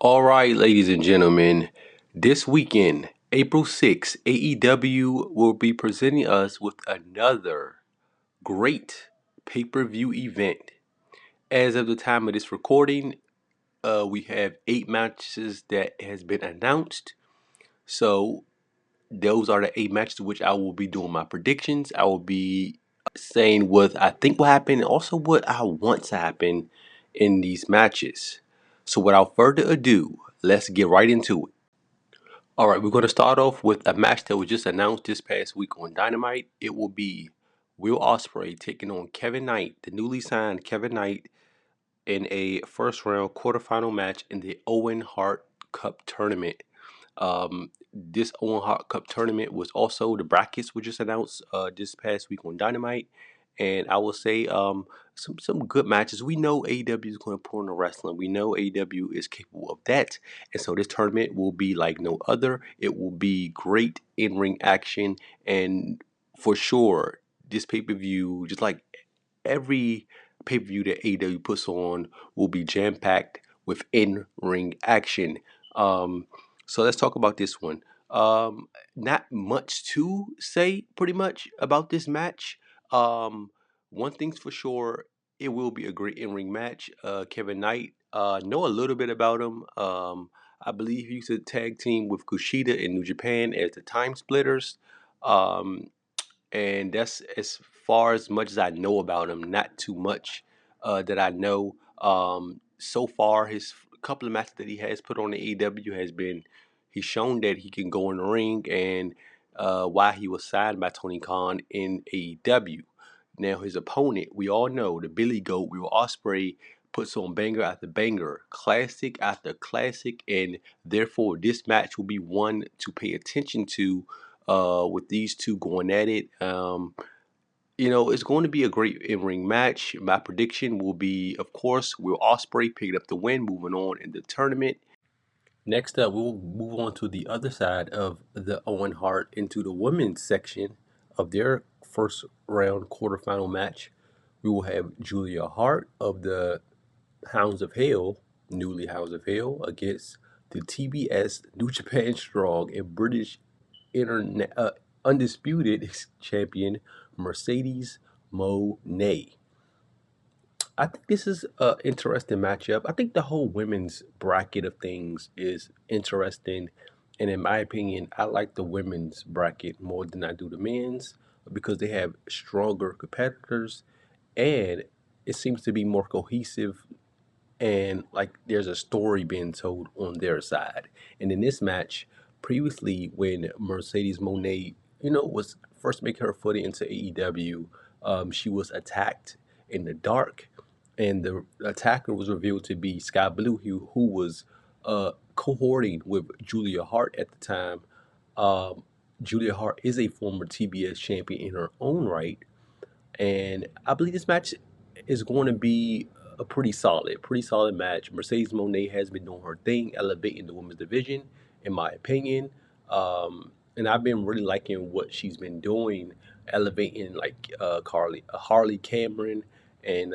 All right, ladies and gentlemen, this weekend, April 6th, AEW will be presenting us with another great pay-per-view event. As of the time of this recording, we have 8 matches that has been announced. So those are the 8 matches which I will be doing my predictions. I will be saying what I think will happen and also what I want to happen in these matches. So without further ado, let's get right into it. All right, we're going to start off with a match that was just announced this past week on Dynamite. It will be Will Ospreay taking on Kevin Knight, the newly signed Kevin Knight, in a first round quarterfinal match in the Owen Hart Cup tournament. This Owen Hart Cup tournament was also the brackets were just announced this past week on Dynamite, and I will say some good matches. We know AEW is going to put on the wrestling. We know AEW is capable of that, and so this tournament will be like no other. It will be great in ring action, and for sure, this pay per view, just like every pay per view that AEW puts on, will be jam packed with in ring action. Um, so let's talk about this one. Not much to say, pretty much, about this match. Um, One thing's for sure, it will be a great in ring match. Kevin Knight, know a little bit about him. I believe he used to tag team with Kushida in New Japan as the Time Splitters. Um, and that's as far as much as I know about him. Not too much that I know. So far, his couple of matches that he has put on the AEW has been he's shown that he can go in the ring, and why he was signed by Tony Khan in AEW. Now his opponent, we all know, the Billy Goat, Will Ospreay, puts on banger after banger, classic after classic, and therefore this match will be one to pay attention to with these two going at it. It's going to be a great in-ring match. My prediction will be, of course, Will Ospreay picking up the win, moving on in the tournament. Next up, we'll move on to the other side of the Owen Hart into the women's section of their first round quarterfinal match. We will have Julia Hart of the Hounds of Hell, newly Hounds of Hell, against the TBS New Japan Strong and British internet undisputed champion Mercedes Mone. I think this is an interesting matchup. I think the whole women's bracket of things is interesting, and in my opinion, I like the women's bracket more than I do the men's because they have stronger competitors, and it seems to be more cohesive, and like there's a story being told on their side. And in this match, previously when Mercedes Mone, was first making her footing into AEW, she was attacked in the dark, and the attacker was revealed to be Sky Blue, who was cohorting with Julia Hart at the time. Um, Julia Hart is a former TBS champion in her own right, and I believe this match is going to be a pretty solid match. Mercedes Mone has been doing her thing, elevating the women's division, in my opinion. And I've been really liking what she's been doing, elevating like Harley Cameron, and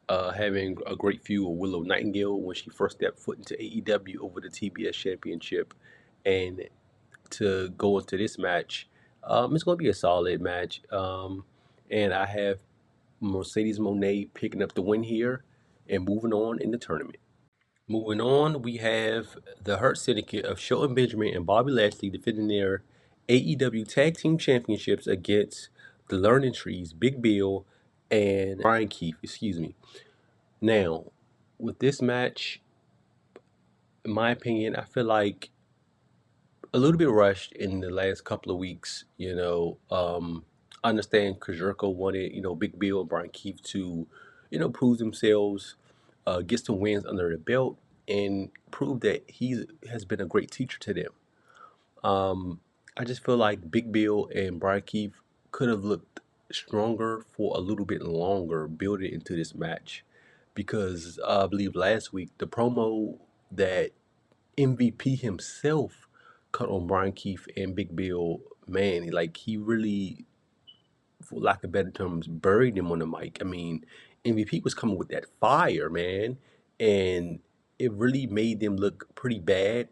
having a great feud with Willow Nightingale when she first stepped foot into AEW over the TBS Championship, and to go into this match. It's going to be a solid match. And I have Mercedes Mone picking up the win here and moving on in the tournament. Moving on, we have the Hurt Syndicate of Shelton Benjamin and Bobby Lashley defending their AEW Tag Team Championships against the Learning Trees, Big Bill, and Brian Keith. Excuse me. Now, with this match, in my opinion, I feel like a little bit rushed in the last couple of weeks. I understand Jericho wanted, Big Bill and Brian Keith to, prove themselves, get some wins under their belt, and prove that he has been a great teacher to them. I just feel like Big Bill and Brian Keith could have looked stronger for a little bit longer building into this match, because I believe last week the promo that MVP himself cut on Brian Keith and Big Bill, man, like he really, for lack of better terms, buried him on the mic. I mean, MVP was coming with that fire, man, and it really made them look pretty bad.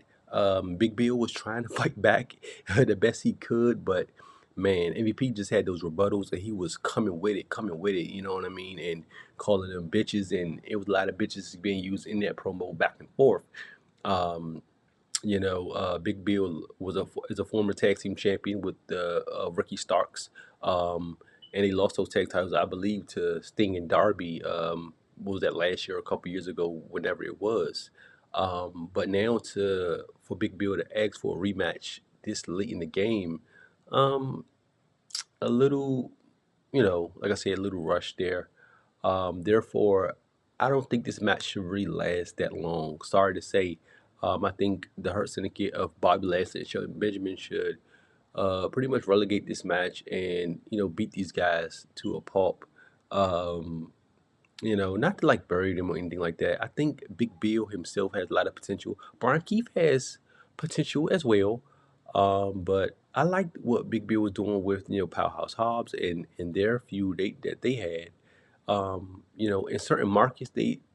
Big Bill was trying to fight back the best he could, but man, MVP just had those rebuttals and he was coming with it, you know what I mean? And calling them bitches, and it was a lot of bitches being used in that promo back and forth. Um, Big Bill is a former tag team champion with the Ricky Starks, and he lost those tag titles, I believe, to Sting and Darby. What was that, last year, a couple years ago, whenever it was? But now for Big Bill to ask for a rematch this late in the game, um, a little, like I said, a little rush there. Therefore, I don't think this match should really last that long. Sorry to say. I think the Hurt Syndicate of Bobby Lashley and Shelton Benjamin should pretty much relegate this match and beat these guys to a pulp. Um, not to like bury them or anything like that. I think Big Bill himself has a lot of potential. Brian Keith has potential as well. But I liked what Big Bill was doing with Powerhouse Hobbs and their feud that they had. In certain markets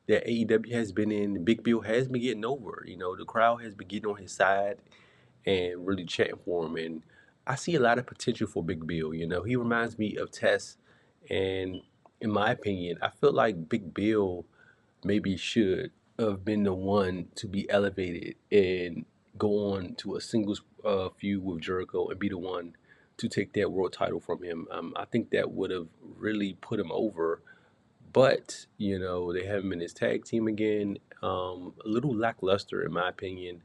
that AEW has been in, Big Bill has been getting over. The crowd has been getting on his side and really chanting for him. And I see a lot of potential for Big Bill. He reminds me of Tess, and in my opinion, I feel like Big Bill maybe should have been the one to be elevated and go on to a singles feud with Jericho and be the one to take that world title from him. I think that would have really put him over, but they have him in his tag team again. A little lackluster in my opinion.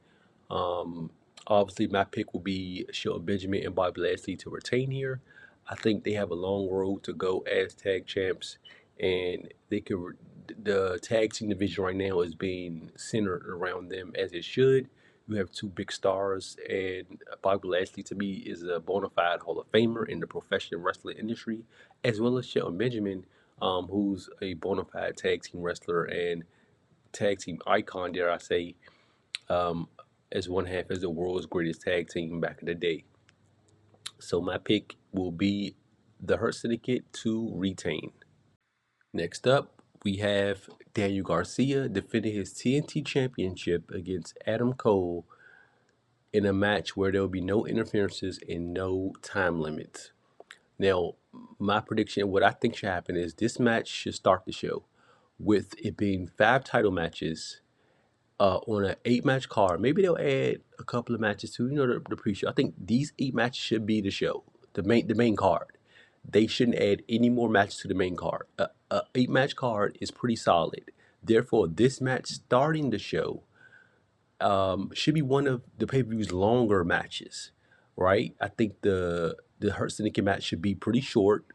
Um, Obviously, my pick will be Shelton Benjamin and Bobby Lashley to retain here. I think they have a long road to go as tag champs, and they could. The tag team division right now is being centered around them as it should. You have two big stars, and Bobby Lashley to me is a bona fide Hall of Famer in the professional wrestling industry, as well as Shelton Benjamin, who's a bona fide tag team wrestler and tag team icon, dare I say, um, as one half as the world's greatest tag team back in the day. So my pick will be the Hurt Syndicate to retain. Next up, we have Daniel Garcia defending his TNT Championship against Adam Cole in a match where there will be no interferences and no time limits. Now, my prediction, what I think should happen is this match should start the show with it being 5 title matches on an 8-match card. Maybe they'll add a couple of matches to the pre-show. I think these 8 matches should be the show, the main card. They shouldn't add any more matches to the main card. A 8-match card is pretty solid. Therefore, this match starting the show should be one of the pay-per-view's longer matches, right? I think the Hurt Syndicate match should be pretty short,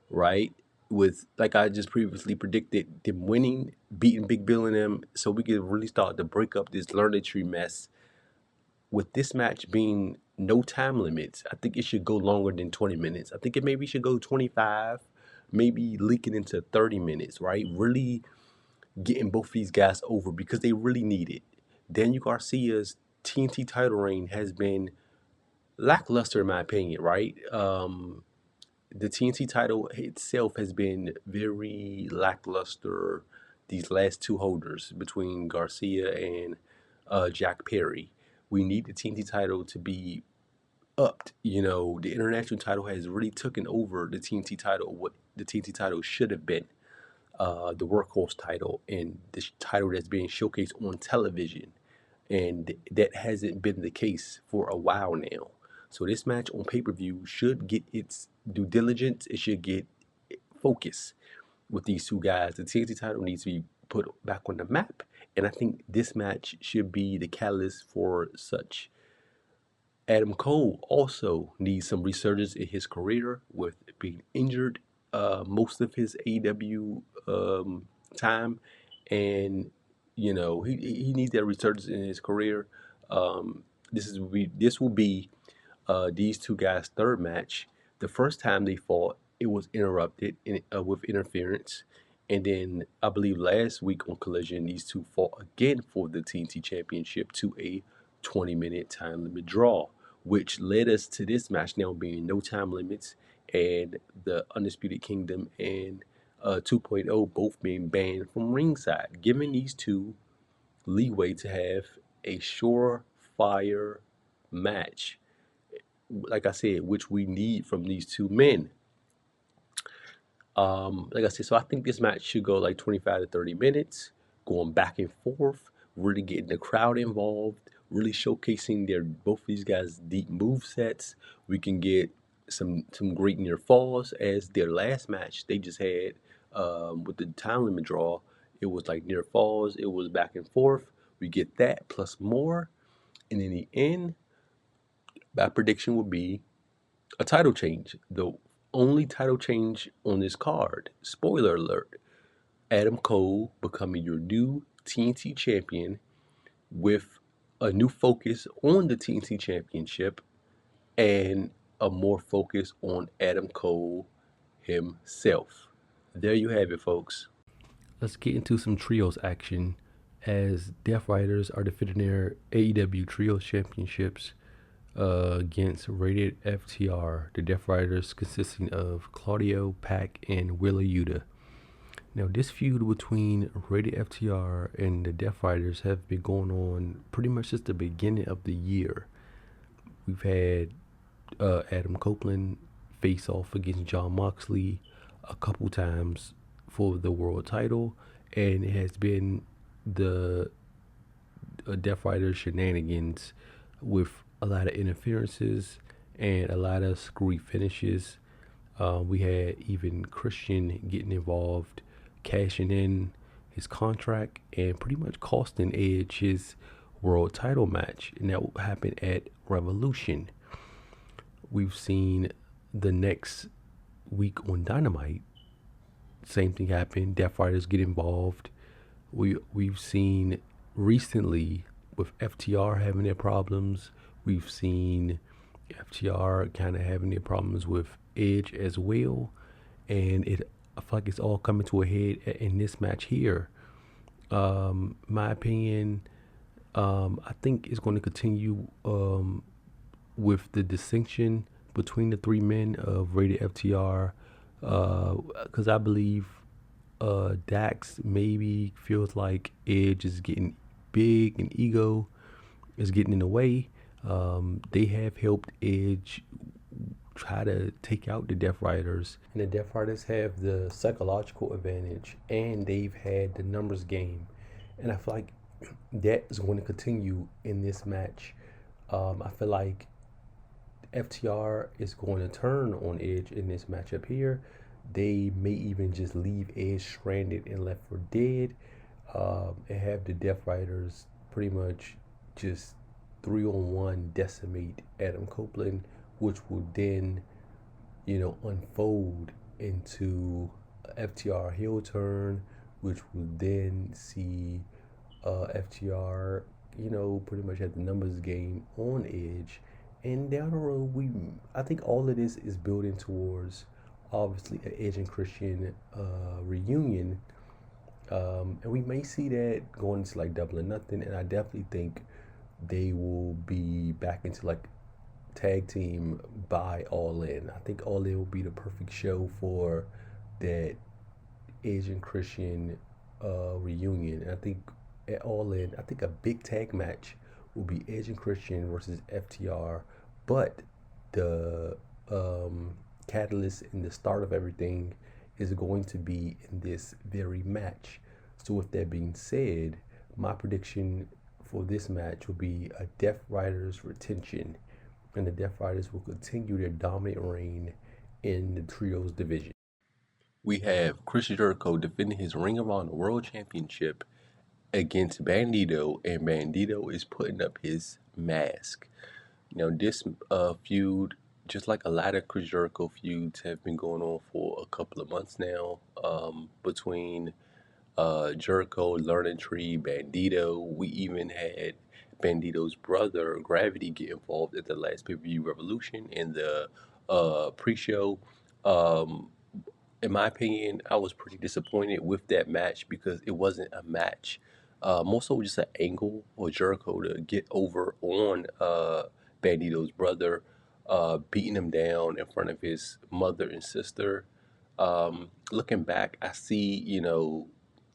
right? With, like I just previously predicted, them winning, beating Big Bill and them, so we can really start to break up this learning tree mess. With this match being no time limits, I think it should go longer than 20 minutes. I think it maybe should go 25, maybe leaking into 30 minutes, right? Really getting both these guys over because they really need it. Daniel Garcia's TNT title reign has been lackluster in my opinion, right? The TNT title itself has been very lackluster these last 2 holders between Garcia and Jack Perry. We need the TNT title to be upped. The international title has really taken over the TNT title, what the TNT title should have been. The workhorse title and the title that's being showcased on television. And that hasn't been the case for a while now. So this match on pay-per-view should get its due diligence. It should get focus with these 2 guys. The TNT title needs to be put back on the map. And I think this match should be the catalyst for such. Adam Cole also needs some resurgence in his career with being injured most of his AEW time, and he needs that resurgence in his career. This will be these 2 guys' third match. The first time they fought, it was interrupted with interference. And then I believe last week on Collision, these 2 fought again for the TNT Championship to a 20-minute time limit draw, which led us to this match now being no time limits and the Undisputed Kingdom and 2.0 both being banned from ringside, giving these 2 leeway to have a surefire match, like I said, which we need from these two men. Like I said, so I think this match should go like 25 to 30 minutes, going back and forth, really getting the crowd involved, really showcasing their both of these guys' deep move sets. We can get some great near falls as their last match they just had with the time limit draw. It was like near falls, it was back and forth. We get that plus more, and in the end, my prediction would be a title change. The only title change on this card, spoiler alert, Adam Cole becoming your new TNT champion with a new focus on the TNT championship and a more focus on Adam Cole himself. There you have it, folks. Let's get into some trios action as Death Riders are defending their AEW Trios Championships against Rated FTR, the Death Riders consisting of Claudio, Pac, and Willa Yuta. Now, this feud between Rated FTR and the Death Riders have been going on pretty much since the beginning of the year. We've had Adam Copeland face off against John Moxley a couple times for the world title, and it has been the Death Riders shenanigans with a lot of interferences and a lot of screwy finishes. We had even Christian getting involved, cashing in his contract and pretty much costing Edge his world title match, and that happened at Revolution. We've seen the next week on Dynamite, same thing happen. Death Riders get involved. We've seen recently with FTR having their problems. We've seen FTR kind of having their problems with Edge as well, and I feel like it's all coming to a head in this match here. My opinion, I think it's going to continue with the distinction between the three men of Rated FTR, because I believe Dax maybe feels like Edge is getting big and ego is getting in the way. They have helped Edge try to take out the Death Riders, and the Death Riders have the psychological advantage, and they've had the numbers game, and I feel like that is going to continue in this match. I feel like FTR is going to turn on Edge in this matchup here. They may even just leave Edge stranded and left for dead, and have the Death Riders pretty much just 3-on-1 decimate Adam Copeland, which will then, unfold into a FTR heel turn, which will then see FTR, pretty much have the numbers game on Edge. And down the road, I think all of this is building towards obviously an Edge and Christian reunion. And we may see that going into like Double or Nothing, and I definitely think they will be back into like tag team by All In. I think All In will be the perfect show for that Edge and Christian reunion. And I think at All In, I think a big tag match will be Edge and Christian versus FTR, but the catalyst and the start of everything is going to be in this very match. So with that being said, my prediction for this match will be a Death Riders retention, and the Death Riders will continue their dominant reign in the trios division. We have Chris Jericho defending his Ring of Honor World Championship against Bandido, and Bandido is putting up his mask. This feud, just like a lot of Chris Jericho feuds, have been going on for a couple of months now, between Jericho, Learning Tree, Bandido. We even had Bandido's brother, Gravity, get involved at the last pay-per-view Revolution in the pre-show. In my opinion, I was pretty disappointed with that match because it wasn't a match. More so just an angle for Jericho to get over on Bandido's brother, beating him down in front of his mother and sister. Looking back, I see,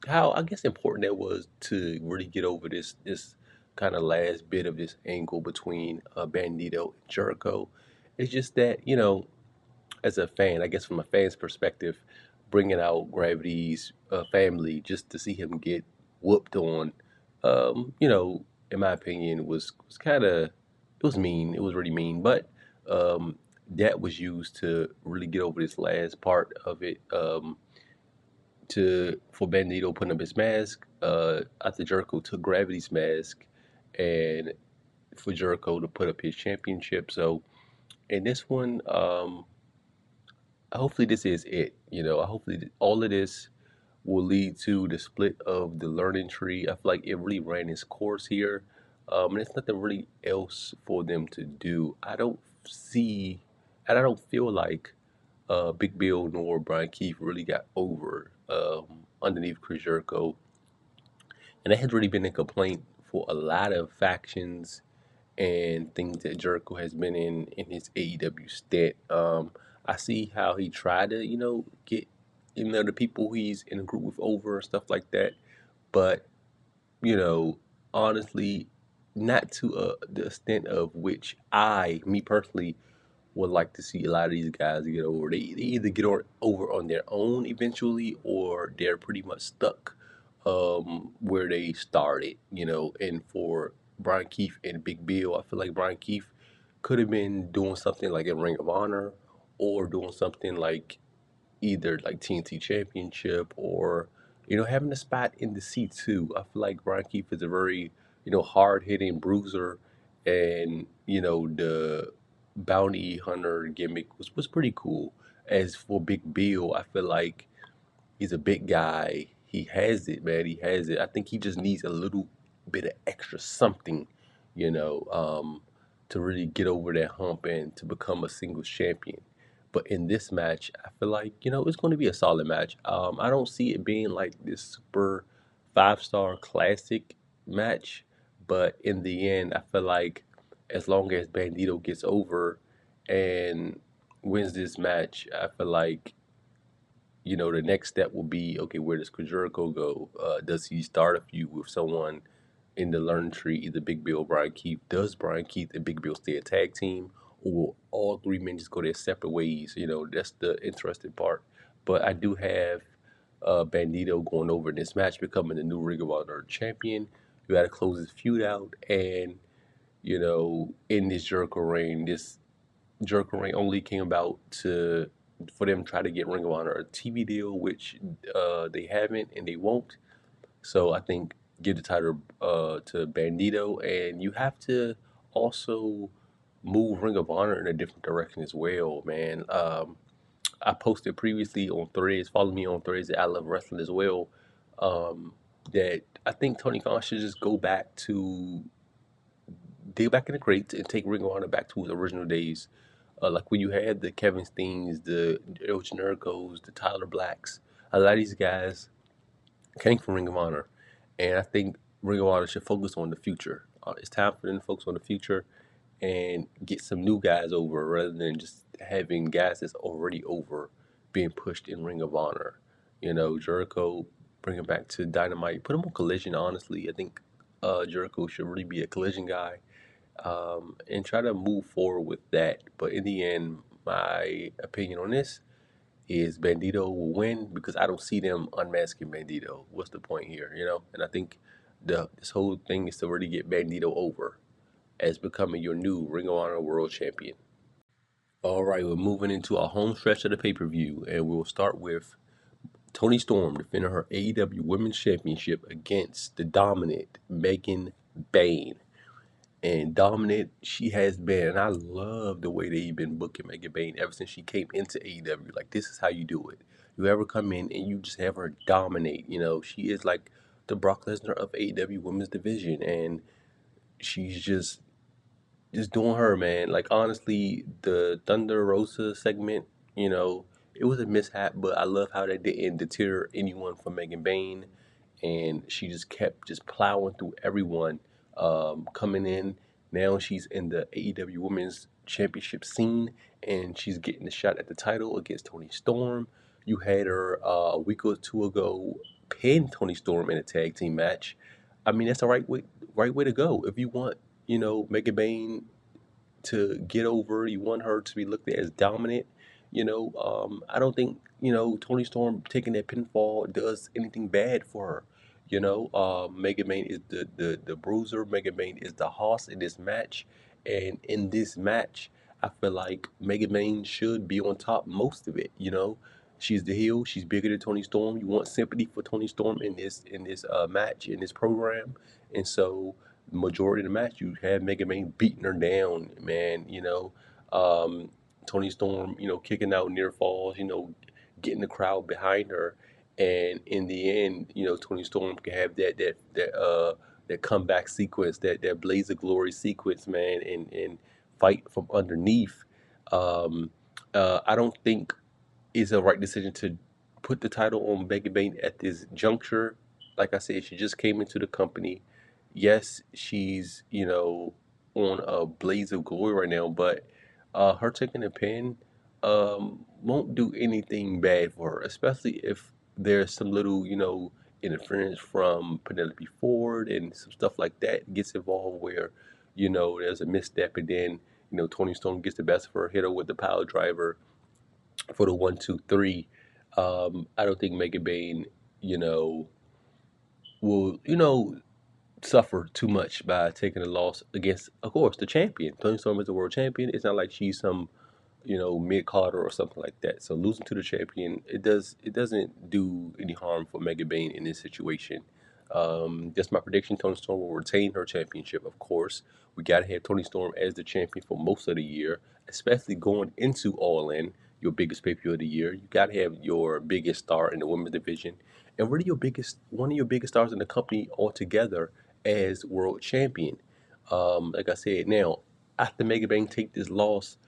how I guess important that was to really get over this kind of last bit of this angle between Bandido and Jericho. It's just that as a fan, I guess from a fan's perspective, bringing out Gravity's family just to see him get whooped on, in my opinion, was kind of it was mean. It was really mean, but um, that was used to really get over this last part of it. To for Bandido putting up his mask after Jericho took Gravity's mask, and for Jericho to put up his championship. So in this one, hopefully this is it. Hopefully all of this will lead to the split of the learning tree. I feel like it really ran its course here. And there's nothing really else for them to do. I don't see, and I don't feel like Big Bill nor Brian Keith really got over underneath Chris Jericho. And that has really been a complaint for a lot of factions and things that Jericho has been in his AEW stint. I see how he tried to, get the people he's in a group with over and stuff like that, but you know, honestly, not to the extent of which me personally, would like to see a lot of these guys get over. They either get over on their own eventually, or they're pretty much stuck where they started. And for Brian Keith and Big Bill, I feel like Brian Keith could have been doing something like a Ring of Honor, or doing something like either like TNT Championship, or having a spot in the C2. I feel like Brian Keith is a very hard hitting bruiser, and the bounty hunter gimmick was pretty cool. As for Big Bill, I feel like he's a big guy. He has it, man. He has it. I think he just needs a little bit of extra something, you know, um, to really get over that hump and to become a singles champion. But in this match, I feel like, it's going to be a solid match. I don't see it being like this super five-star classic match. But in the end, I feel like as long as Bandito gets over and wins this match, I feel like the next step will be, okay, where does Jericho go? Does he start a feud with someone in the learning tree, either Big Bill or Brian Keith? Does Brian Keith and Big Bill stay a tag team? Or will all three men just go their separate ways? That's the interesting part. But I do have Bandito going over in this match, becoming the new Ring of Honor champion. You got to close this feud out. And, in this Jericho reign, this Jericho reign only came about for them to try to get Ring of Honor a TV deal, which they haven't and they won't. So I think give the title to Bandito, and you have to also move Ring of Honor in a different direction as well, man. I posted previously on Threads. Follow me on Threads at I Love Wrestling as well. That I think Tony Khan should just go back to dig back in the crates and take Ring of Honor back to its original days. Like when you had the Kevin Steens, the El Genericos, the Tyler Blacks, a lot of these guys came from Ring of Honor. And I think Ring of Honor should focus on the future. It's time for them to focus on the future and get some new guys over rather than just having guys that's already over being pushed in Ring of Honor. Jericho, bring him back to Dynamite. Put him on Collision, honestly. I think Jericho should really be a Collision guy, and try to move forward with that. But in the end, my opinion on this is Bandito will win because I don't see them unmasking Bandito. What's the point here? And I think this whole thing is to really get Bandito over as becoming your new Ring of Honor World Champion. All right, we're moving into our home stretch of the pay-per-view, and we'll start with Toni Storm defending her AEW Women's Championship against the dominant Megan Bayne. And dominant she has been. And I love the way they've been booking Megan Bayne ever since she came into AEW. Like, this is how you do it. You ever come in and you just have her dominate. She is like the Brock Lesnar of AEW women's division. And she's just doing her, man. Like, honestly, the Thunder Rosa segment, it was a mishap, but I love how that didn't deter anyone from Megan Bayne, and she just kept just plowing through everyone coming in. Now she's in the AEW Women's Championship scene, and she's getting the shot at the title against Toni Storm. You had her a week or two ago pin Toni Storm in a tag team match, I mean that's the right way to go. If you want, Mega Bayne to get over. You want her to be looked at as dominant. I don't think Toni Storm taking that pinfall does anything bad for her. Mega Man is the bruiser. Mega Man is the hoss in this match, and in this match, I feel like Mega Man should be on top most of it. She's the heel. She's bigger than Toni Storm. You want sympathy for Toni Storm in this match in this program, and so majority of the match, you had Mega Man beating her down, man. Um, Toni Storm, kicking out near falls, getting the crowd behind her, and in the end, Toni Storm can have that comeback sequence, that blaze of glory sequence, man, and fight from underneath. Um, I don't think it's a right decision to put the title on Mega Bayne at this juncture. Like I said, she just came into the company. Yes, she's on a blaze of glory right now, but her taking a pin won't do anything bad for her, especially if there's some little interference from Penelope Ford and some stuff like that gets involved where there's a misstep and then Toni Storm gets the best of her, hit her with the power driver for the 1, 2, 3. I don't think Mega Bayne, you know, will suffer too much by taking a loss against, of course, the champion. Toni Storm is the world champion. It's not like she's some mid Carter or something like that. So losing to the champion, it doesn't do any harm for Mega Bayne in this situation. Just my prediction: Toni Storm will retain her championship. Of course, we gotta have Toni Storm as the champion for most of the year, especially going into All In, your biggest pay-per-view of the year. You gotta have your biggest star in the women's division, and really one of your biggest stars in the company altogether as world champion. Like I said, now after Mega Bayne take this loss,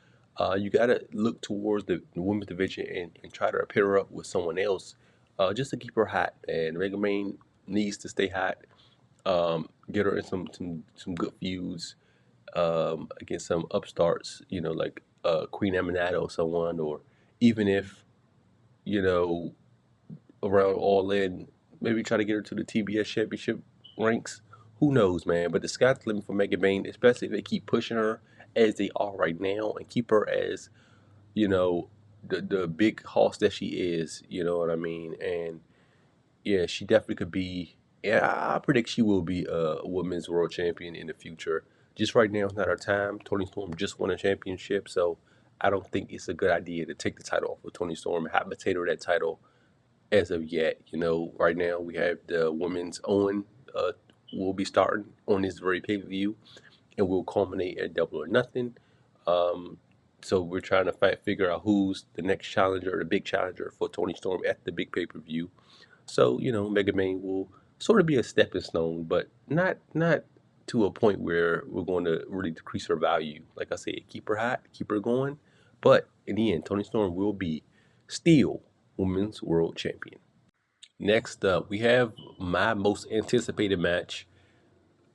you got to look towards the women's division and try to pair her up with someone else just to keep her hot. And Mega Main needs to stay hot, get her in some good feuds against some upstarts, like Queen Aminata or someone, or even if, you know, around All In, maybe try to get her to the TBS Championship ranks. Who knows, man? But the sky's the limit for Mega Main, especially if they keep pushing her as they are right now and keep her as you know, the big hoss that she is, you know what I mean? And yeah, she definitely could be. Yeah, I predict she will be a women's world champion in the future. Just right now, it's not her time. Toni Storm just won a championship, so I don't think it's a good idea to take the title off of Toni Storm and have potato that title as of yet. Right now we have the women's Owen will be starting on this very pay per view and will culminate at Double or Nothing. Um, so we're trying to figure out who's the next challenger, the big challenger for Toni Storm at the big pay per view. So Mega Man will sort of be a stepping stone, but not to a point where we're going to really decrease her value. Like I said, keep her hot, keep her going. But in the end, Toni Storm will be still Women's World Champion. Next up, we have my most anticipated match.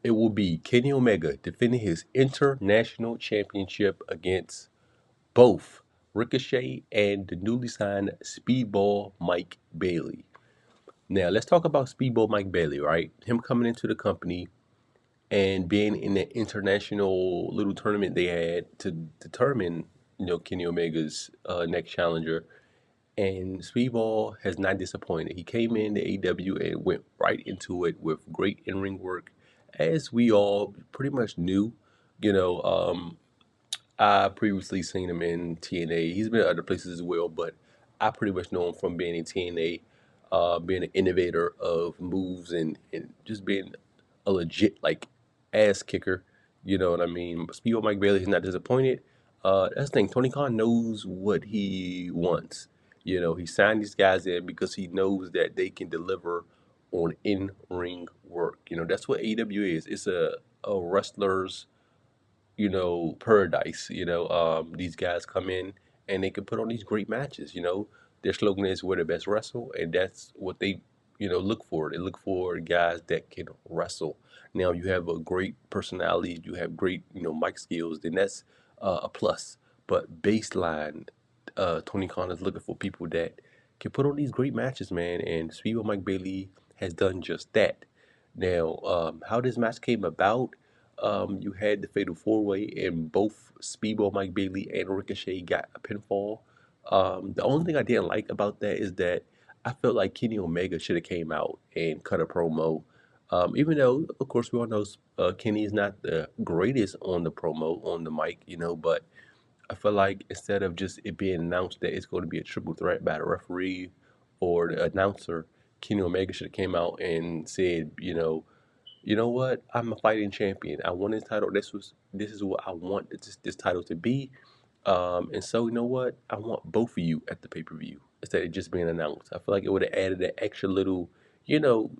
It will be Kenny Omega defending his international championship against both Ricochet and the newly signed Speedball Mike Bailey. Now, let's talk about Speedball Mike Bailey, right? Him coming into the company and being in the international little tournament they had to determine, Kenny Omega's next challenger. And Speedball has not disappointed. He came in the AEW and went right into it with great in-ring work, as we all pretty much knew. You know, I previously seen him in TNA. He's been other places as well, but I pretty much know him from being in TNA, being an innovator of moves and just being a legit ass kicker. You know what I mean? Speedball Mike Bailey is not disappointed. That's the thing. Tony Khan knows what he wants. He signed these guys in because he knows that they can deliver on in-ring work. That's what AEW is. It's a wrestler's paradise. These guys come in and they can put on these great matches. Their slogan is "We're the best wrestle," and that's what they, look for. They look for guys that can wrestle. Now, you have a great personality, you have great, mic skills, then that's a plus. But baseline, Tony Khan is looking for people that can put on these great matches, man. And Speedball Mike Bailey has done just that. Now, how this match came about, you had the Fatal Four Way, and both Speedball Mike Bailey and Ricochet got a pinfall. The only thing I didn't like about that is that I felt like Kenny Omega should have came out and cut a promo. Even though, of course, we all know Kenny is not the greatest on the promo on the mic, but I feel like instead of just it being announced that it's going to be a triple threat by the referee or the announcer, Kenny Omega should have came out and said, you know what? I'm a fighting champion. I won this title. This is what I want this title to be. And so you know what? I want both of you at the pay-per-view instead of just being announced. I feel like it would have added that extra little,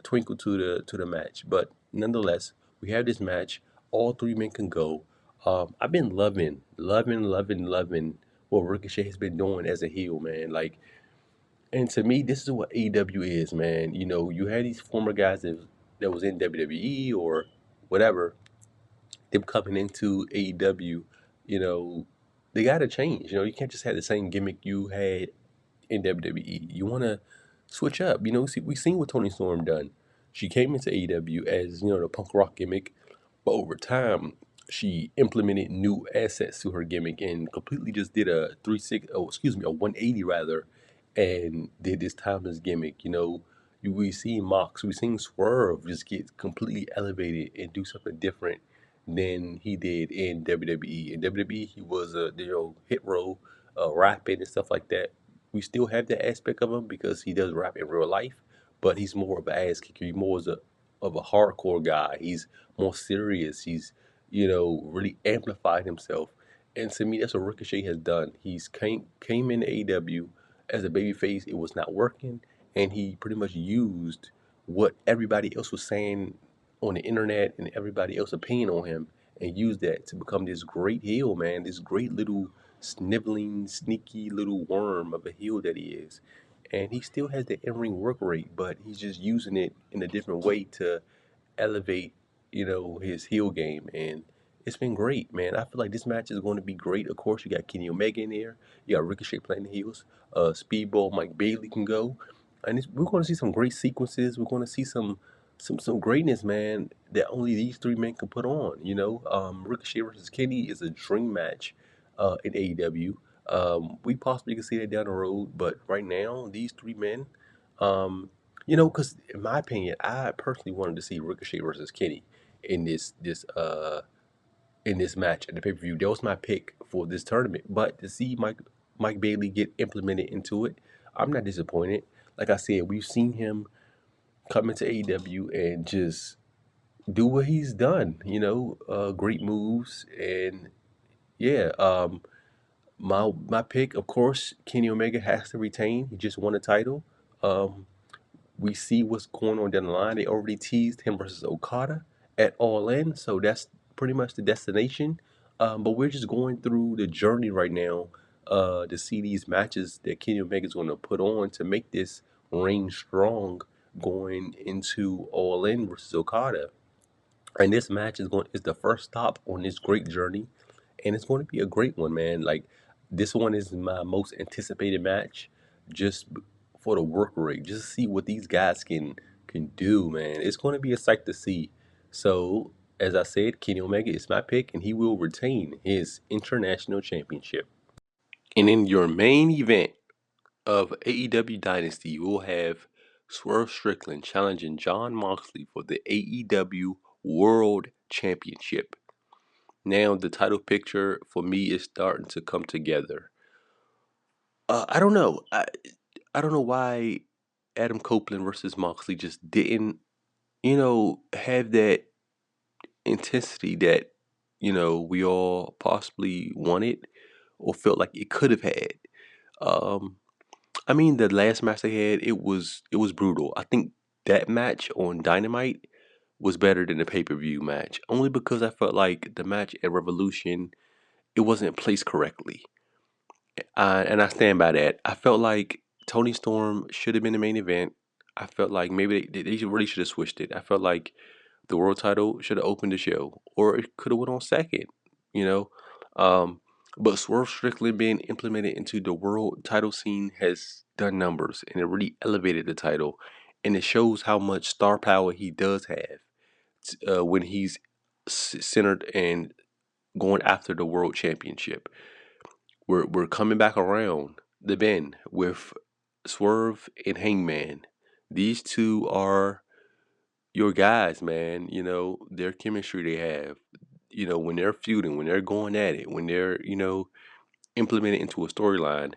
twinkle to the match. But nonetheless, we have this match. All three men can go. I've been loving what Ricochet has been doing as a heel, man. Like, and to me, this is what AEW is, man. You had these former guys that was in WWE or whatever, them coming into AEW, they got to change. You can't just have the same gimmick you had in WWE. You want to switch up. We seen what Toni Storm done. She came into AEW as the punk rock gimmick, but over time she implemented new assets to her gimmick and completely just did a 360, oh excuse me, a 180 rather, and did this timeless gimmick. We seen Mox, we seen Swerve just get completely elevated and do something different than he did in WWE. In WWE, he was a hit row, rapping and stuff like that. We still have that aspect of him because he does rap in real life, but he's more of an ass kicker. He's more of a hardcore guy. He's more serious. He's really amplified himself. And to me, that's what Ricochet has done. He's came in AEW as a babyface. It was not working, and he pretty much used what everybody else was saying on the internet and everybody else opinion on him, and used that to become this great heel, man. This great little sniveling, sneaky little worm of a heel that he is. And he still has the in-ring work rate, but he's just using it in a different way to elevate, his heel game. And it's been great, man. I feel like this match is going to be great. Of course, you got Kenny Omega in there. You got Ricochet playing the heels. Speedball Mike Bailey can go. And we're going to see some great sequences. We're going to see some greatness, man, that only these three men can put on. Ricochet versus Kenny is a dream match in AEW. We possibly can see that down the road, but right now, these three men, because in my opinion, I personally wanted to see Ricochet versus Kenny in this match at the pay per view. That was my pick for this tournament. But to see Mike Bailey get implemented into it, I'm not disappointed. Like I said, we've seen him come into AEW and just do what he's done. Great moves, and yeah. My pick, of course, Kenny Omega has to retain. He just won a title. Um, we see what's going on down the line. They already teased him versus Okada at All In, so that's pretty much the destination. But we're just going through the journey right now to see these matches that Kenny Omega is going to put on to make this reign strong going into All In versus Okada. And this match is the first stop on this great journey, and it's going to be a great one, man. Like, this one is my most anticipated match, just for the work rate, just to see what these guys can do, man. It's going to be a sight to see. So, as I said, Kenny Omega is my pick, and he will retain his international championship. And in your main event of AEW Dynasty, we'll have Swerve Strickland challenging Jon Moxley for the AEW World Championship. Now the title picture for me is starting to come together. I don't know. I don't know why Adam Copeland versus Moxley just didn't, have that intensity that, we all possibly wanted or felt like it could have had. Um, I mean, the last match they had, it was brutal. I think that match on Dynamite was better than the pay-per-view match, only because I felt like the match at Revolution, it wasn't placed correctly. And I stand by that. I felt like Toni Storm should have been the main event. I felt like maybe they really should have switched it. I felt like the world title should have opened the show, or it could have went on second. You know, um, But Swerve Strickland being implemented into the world title scene has done numbers, and it really elevated the title, and it shows how much star power he does have when he's centered and going after the world championship. We're coming back around the bend with Swerve and Hangman. These two are your guys, man. You know, their chemistry they have. You know, when they're feuding, when they're going at it, when they're, implemented into a storyline,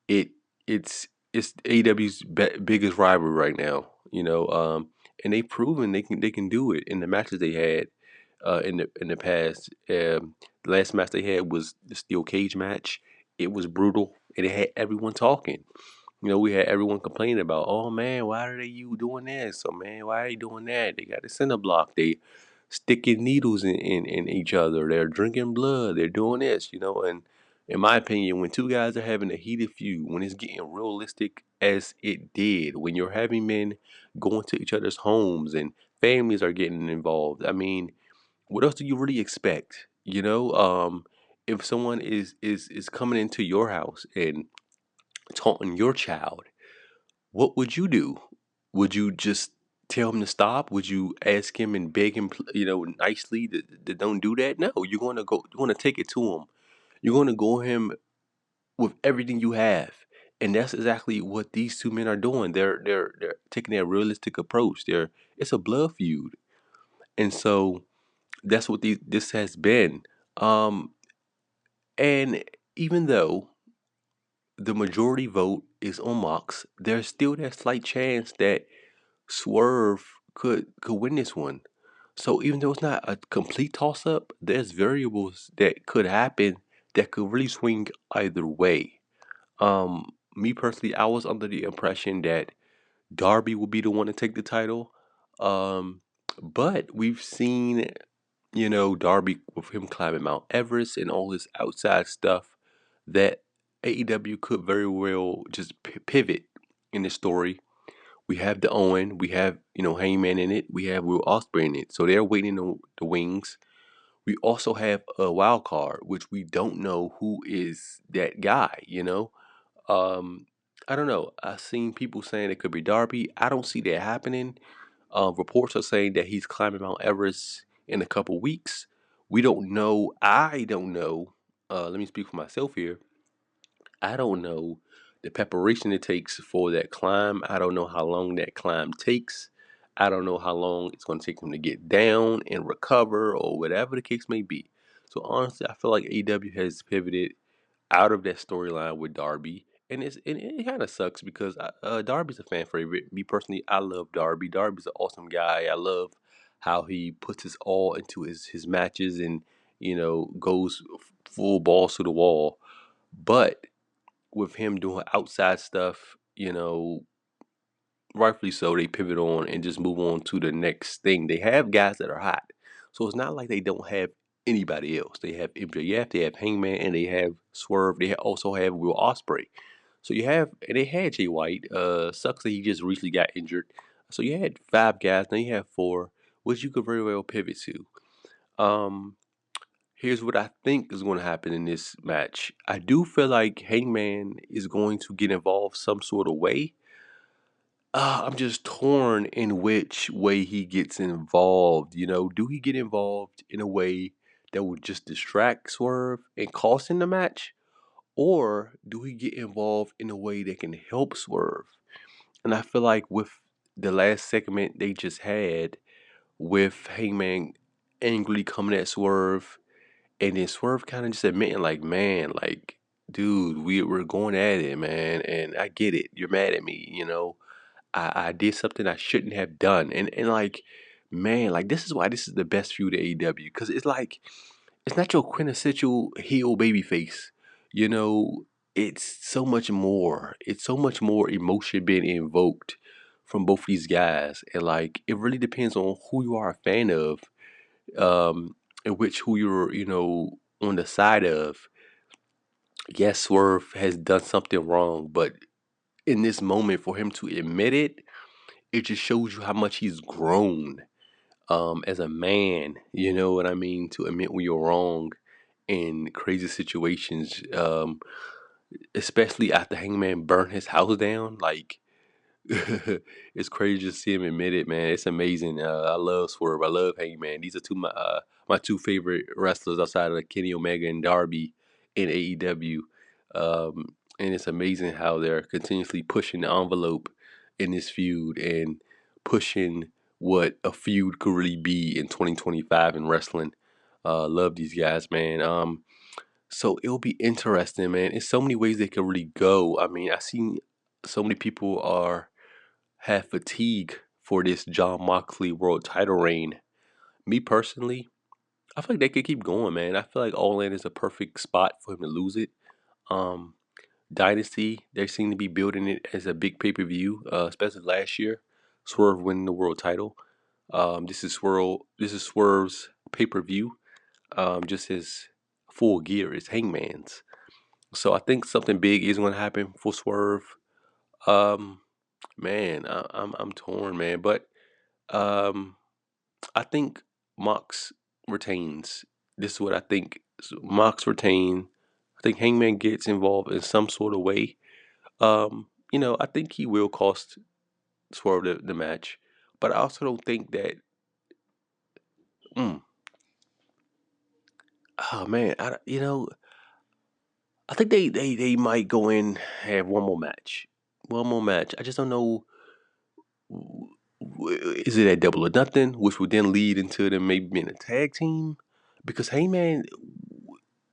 it it's AEW's biggest rivalry right now. And they've proven they can do it in the matches they had in the past. The last match they had was the steel cage match. It was brutal, and it had everyone talking. We had everyone complaining about, oh man, why are you doing this? So man, why are they doing that? They got the center block. They sticking needles in each other. They're drinking blood. They're doing this. And in my opinion, when two guys are having a heated feud, when it's getting realistic as it did, when you're having men going to each other's homes and families are getting involved, I mean, what else do you really expect? If someone is coming into your house and taunting your child, what would you do? Would you just tell him to stop? Would you ask him and beg him, nicely to don't do that? No, you're gonna go. You're gonna take it to him. You're gonna go him with everything you have, and that's exactly what these two men are doing. They're taking that realistic approach. It's a blood feud, and so that's what this has been. And even though the majority vote is on Mox, there's still that slight chance that Swerve could win this one. So even though it's not a complete toss up, there's variables that could happen that could really swing either way. Me personally, I was under the impression that Darby would be the one to take the title. Um, but we've seen, Darby with him climbing Mount Everest and all this outside stuff that AEW could very well just pivot in the story. We have the Owen, we have, Hangman in it, we have Will Ospreay in it. So they're waiting on the wings. We also have a wild card, which we don't know who is that guy. Um, I don't know. I've seen people saying it could be Darby. I don't see that happening. Reports are saying that he's climbing Mount Everest in a couple weeks. We don't know. I don't know. Let me speak for myself here. I don't know the preparation it takes for that climb. I don't know how long that climb takes. I don't know how long it's going to take him to get down and recover or whatever the case may be. So honestly, I feel like AEW has pivoted out of that storyline with Darby, and it kind of sucks because Darby's a fan favorite. Me personally, I love Darby. Darby's an awesome guy. I love how he puts his all into his matches and goes full balls to the wall. But with him doing outside stuff, rightfully so, they pivot on and just move on to the next thing. They have guys that are hot. So it's not like they don't have anybody else. They have MJF, they have Hangman, and they have Swerve. They also have Will Ospreay. So and they had Jay White. Sucks that he just recently got injured. So you had 5 guys, now you have 4, which you could very well pivot to. Um, Here's what I think is going to happen in this match. I do feel like Hangman is going to get involved some sort of way. I'm just torn in which way he gets involved. Do he get involved in a way that would just distract Swerve and cost him the match? Or do he get involved in a way that can help Swerve? And I feel like with the last segment they just had with Hangman angrily coming at Swerve, and then Swerve kind of just admitting, like, man, like, dude, we're going at it, man, and I get it. You're mad at me. I did something I shouldn't have done, and like, man, like this is why this is the best feud of AEW, because it's like it's not your quintessential heel baby face. You know, it's so much more. It's so much more emotion being invoked from both these guys, and like it really depends on who you are a fan of, in which who you're, on the side of. Yes, Swerve has done something wrong, but in this moment, for him to admit it, it just shows you how much he's grown as a man. You know what I mean? To admit when you're wrong in crazy situations, especially after Hangman burned his house down. Like, it's crazy to see him admit it, man. It's amazing. I love Swerve. I love Hangman. These are my two favorite wrestlers outside of Kenny Omega and Darby in AEW. And it's amazing how they're continuously pushing the envelope in this feud and pushing what a feud could really be in 2025 in wrestling. Love these guys, man. So it'll be interesting, man. It's so many ways they could really go. I mean, I seen so many people have fatigue for this John Moxley world title reign. Me personally, I feel like they could keep going, man. I feel like All In is a perfect spot for him to lose it. Um, Dynasty, they seem to be building it as a big pay-per-view, especially last year. Swerve winning the world title. This is Swerve's pay-per-view. Just his full gear is Hangman's. So I think something big is going to happen for Swerve. Um, Man, I'm torn, man. But um, I think Mox retains. This is what I think. Mox retain. I think Hangman gets involved in some sort of way. I think he will cost Swerve the match, but I also don't think that. Mm, oh man, I think they might go in and have one more match. One more match. I just don't know. Is it a double or nothing, which would then lead into them maybe being a tag team? Because Heyman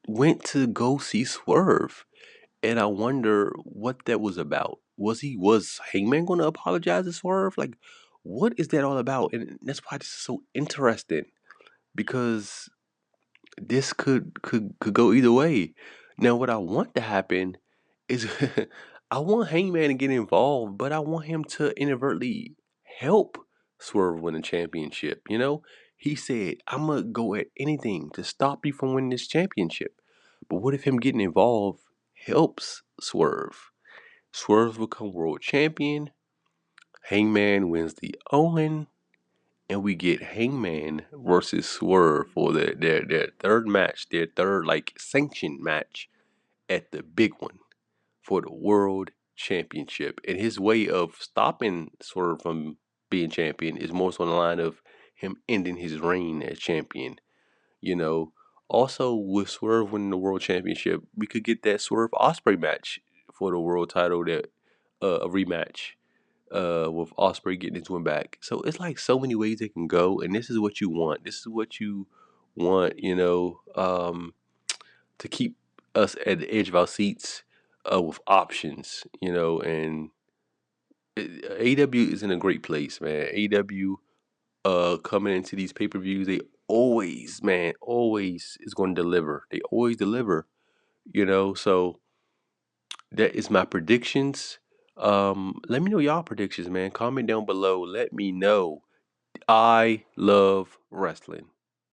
went to go see Swerve, and I wonder what that was about. Was Heyman going to apologize to Swerve? Like, what is that all about? And that's why this is so interesting because this could go either way. Now, what I want to happen is I want Hangman to get involved, but I want him to inadvertently help Swerve win a championship. He said, "I'm gonna go at anything to stop you from winning this championship." But what if him getting involved helps Swerve? Swerve become world champion. Hangman wins the Owen, and we get Hangman versus Swerve for their third match, their third like sanctioned match at the big one for the world championship. And his way of stopping Swerve from being champion is more so on the line of him ending his reign as champion. You know, Also with Swerve winning the world championship, we could get that Swerve Ospreay match for the world title, that a rematch with Ospreay getting his win back. So it's like so many ways they can go, and this is what you want. This is what you want, to keep us at the edge of our seats with options, and AEW is in a great place, man. AEW coming into these pay-per-views, they always, man, always is going to deliver. They always deliver, so that is my predictions. Let me know y'all predictions, man. Comment down below. Let me know. I love wrestling.